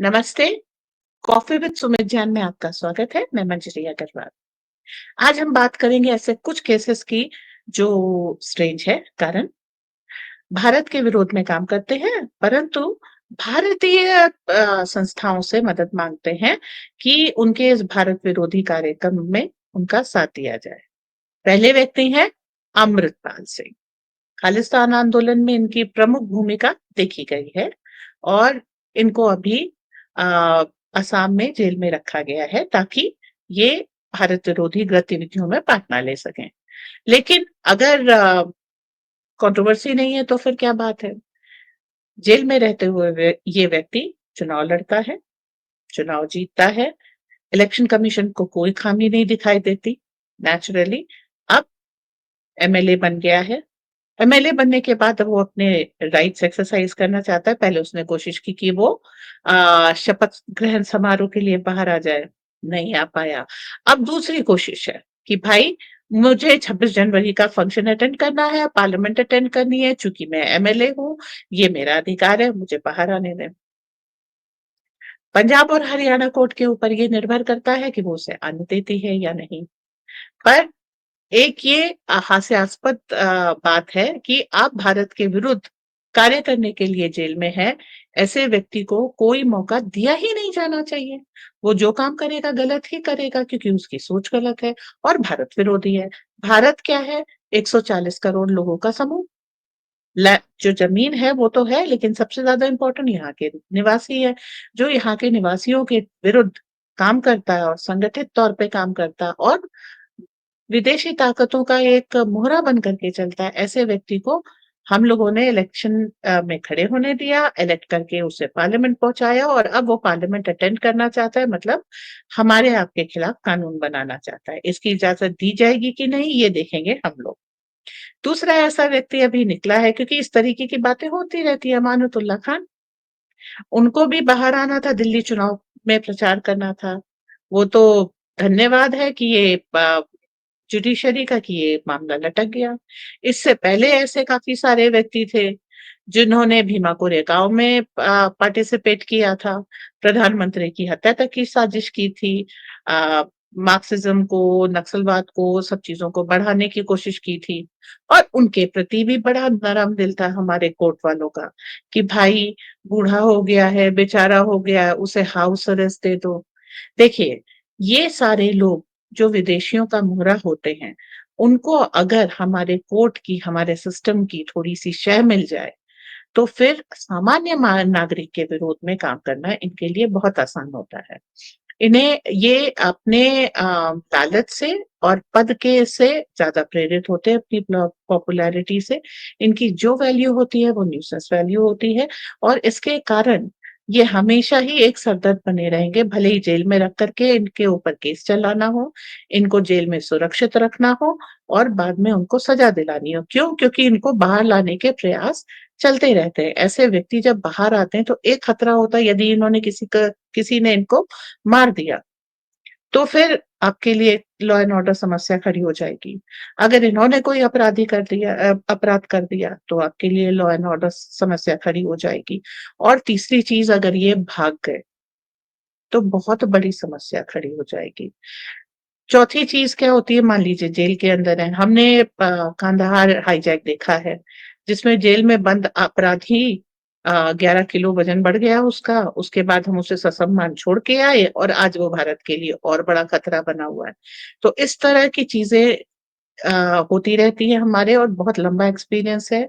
नमस्ते, coffee with Sumit Jain में आपका स्वागत है। मैं मंजरी अग्रवाल। आज हम बात करेंगे ऐसे कुछ केसेस की जो स्ट्रेंज है कारण भारत के विरोध में काम करते हैं, परंतु भारतीय संस्थाओं से मदद माँगते हैं कि उनके इस भारत विरोधी कार्यक्रम में उनका साथ दिया जाए। पहले व्यक्ति हैं अमृतपाल सिंह। खालिस्तान आंदोलन में इनकी प्रमुख भूमिका देखी गई है और इनको अभी अ, असम में जेल में रखा गया है ताकि ये भारत विरोधी गतिविधियों में पार्ट ना ले सकें। लेकिन अगर कंट्रोवर्सी नहीं है तो फिर क्या बात है? जेल में रहते हुए ये व्यक्ति चुनाव लड़ता है, चुनाव जीतता है, इलेक्शन कमीशन को कोई खामी नहीं दिखाई देती। नेचुरली अब एमएलए बन गया है। एमएलए बनने के बाद अब वो अपने राइट्स एक्सरसाइज करना चाहता है। पहले उसने कोशिश की कि वो शपथ ग्रहण समारोह के लिए बाहर आ जाए, नहीं आ पाया। अब दूसरी कोशिश है कि भाई मुझे 26 जनवरी का फंक्शन अटेंड करना है, पार्लियामेंट अटेंड करनी है, चूँकि मैं एमएलए हूँ, ये मेरा अधिकार है, मुझे बाहर आने दें। पंजाब और हरियाणा कोर्ट के ऊपर ये निर्भर करता है कि वो उसे आने देती है या नहीं। पर एक ये हास्यास्पद बात है कि आप भारत के विरुद्ध कार्य करने के लिए जेल में हैं, ऐसे व्यक्ति को कोई मौका दिया ही नहीं जाना चाहिए। वो जो काम करेगा गलत ही करेगा क्योंकि उसकी सोच गलत है और भारत विरोधी है। भारत क्या है? 140 करोड़ लोगों का समूह। जो ज़मीन है वो तो है लेकिन सबसे ज़्यादा इम्पोर्टेंट यहाँ के निवासी है। जो यहाँ के निवासियों के विरुद्ध काम करता है और संगठित तौर पे काम करता है और विदेशी ताकतों का एक मोहरा बन करके चलता है, ऐसे व्यक्ति को हम लोगों ने इलेक्शन में खड़े होने दिया, इलेक्ट करके उसे पार्लियामेंट पहुँचाया और अब वो पार्लियामेंट अटेंड करना चाहता है मतलब हमारे आपके खिलाफ कानून बनाना चाहता है। इसकी इजाज़त दी जाएगी कि नहीं ये देखेंगे हम लोग। दूसरा ऐसा व्यक्ति अभी निकला है क्योंकि इस तरीके की बातें होती रहती है, अमानतुल्लाह खान। उनको भी बाहर आना था, दिल्ली चुनाव में प्रचार करना था। वो तो धन्यवाद है कि ये जुडिशरी का कि ये मामला लटक गया। इससे पहले ऐसे काफ़ी सारे व्यक्ति थे, जिन्होंने भीमा कोरेगाँव में पार्टिसिपेट किया था, प्रधानमंत्री की हत्या तक की साजिश की थी। अ, मार्क्सिज़्म को, नक्सलवाद को, सब चीज़ों को बढ़ाने की कोशिश की थी और उनके प्रति भी बड़ा नरम दिल था हमारे कोर्ट वालों का, कि भाई बूढ़ा हो गया है, बेचारा हो गया है, उसे हाउस अरेस्ट दे दो। देखिए, ये सारे लोग जो विदेशियों का मोहरा होते हैं, उनको अगर हमारे कोर्ट की, हमारे सिस्टम की थोड़ी-सी शह मिल जाए, तो फिर सामान्य नागरिक के विरोध में काम करना इनके लिए बहुत आसान होता है। इन्हें ये अपने लालच से और पद के से ज़्यादा प्रेरित होते हैं अपनी पॉपुलैरिटी से। इनकी जो वैल्यू होती है वो न्यूसेंस वैल्यू होती है और इसके कारण ये हमेशा ही एक सरदर्द बने रहेंगे, भले ही जेल में रख कर के इनके ऊपर केस चलाना हो, इनको जेल में सुरक्षित रखना हो और बाद में उनको सज़ा दिलानी हो। क्यों? क्योंकि इनको बाहर लाने के प्रयास चलते रहते हैं। ऐसे व्यक्ति जब बाहर आते हैं तो एक खतरा होता है यदि इन्होंने किसी ने इनको मार दिया, तो फिर आपके लिए लॉ एंड ऑर्डर समस्या खड़ी हो जाएगी। अगर इन्होंने कोई अपराध कर दिया, तो आपके लिए लॉ एंड ऑर्डर समस्या खड़ी हो जाएगी। और तीसरी चीज़ अगर ये भाग गए, तो बहुत बड़ी समस्या खड़ी हो जाएगी। चौथी चीज़ क्या होती है, मान लीजिए जेल के अंदर हैं, हमने कांधार हाईजैक देखा है, जिसमें जेल में बंद अपराधी 11 किलो वज़न बढ़ गया उसका, उसके बाद हम उसे ससम्मान छोड़ के आए और आज वो भारत के लिए और बड़ा खतरा बना हुआ है। तो इस तरह की चीज़ें होती रहती हैं हमारे और बहुत लंबा एक्सपीरियंस है।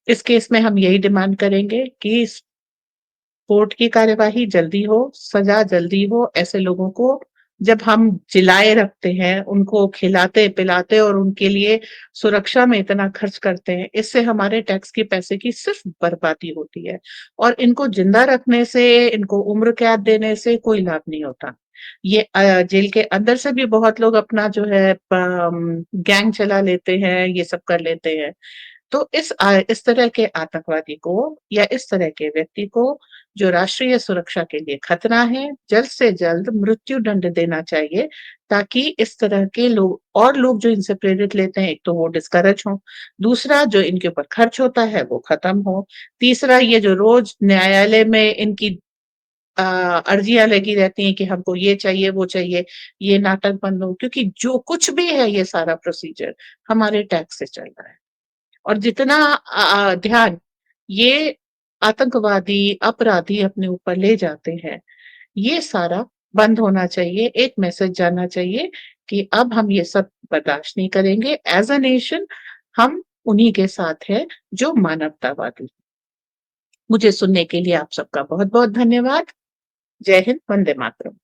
इस केस में हम यही डिमांड करेंगे कि इस कोर्ट की कार्यवाही जल्दी हो, सज़ा जल्दी हो, ऐसे लोगों को जब हम जिलाए रखते हैं, उनको खिलाते-पिलाते और उनके लिए सुरक्षा में इतना खर्च करते हैं, इससे हमारे टैक्स के पैसे की सिर्फ़ बर्बादी होती है और इनको ज़िंदा रखने से, इनको उम्र कैद देने से कोई लाभ नहीं होता। ये जेल के अंदर से भी बहुत लोग अपना जो है गैंग चला लेते हैं, ये सब कर लेते हैं। तो इस तरह के आतंकवादी को या इस तरह के व्यक्ति को जो राष्ट्रीय सुरक्षा के लिए खतरा है, जल्द से जल्द मृत्यु दंड देना चाहिए ताकि इस तरह के लोग जो इनसे प्रेरित लेते हैं, एक तो वो डिस्करेज हों, दूसरा जो इनके ऊपर खर्च होता है वो खत्म हो, तीसरा ये जो रोज़ न्यायालय में इनकी अर्जियाँ लगी रहती हैं कि हमको ये चाहिए, वो चाहिए, ये नाटक बंद हो, क्योंकि जो कुछ भी है ये सारा प्रोसीजर हमारे टैक्स से चल रहा है। और जितना ध्यान ये आतंकवादी, अपराधी अपने ऊपर ले जाते हैं, ये सारा बंद होना चाहिए। एक मैसेज जाना चाहिए कि अब हम ये सब बर्दाश्त नहीं करेंगे। एज़ अ नेशन हम उन्हीं के साथ हैं जो मानवतावादी। मुझे सुनने के लिए आप सबका बहुत-बहुत धन्यवाद। जय हिंद, वंदे मातरम।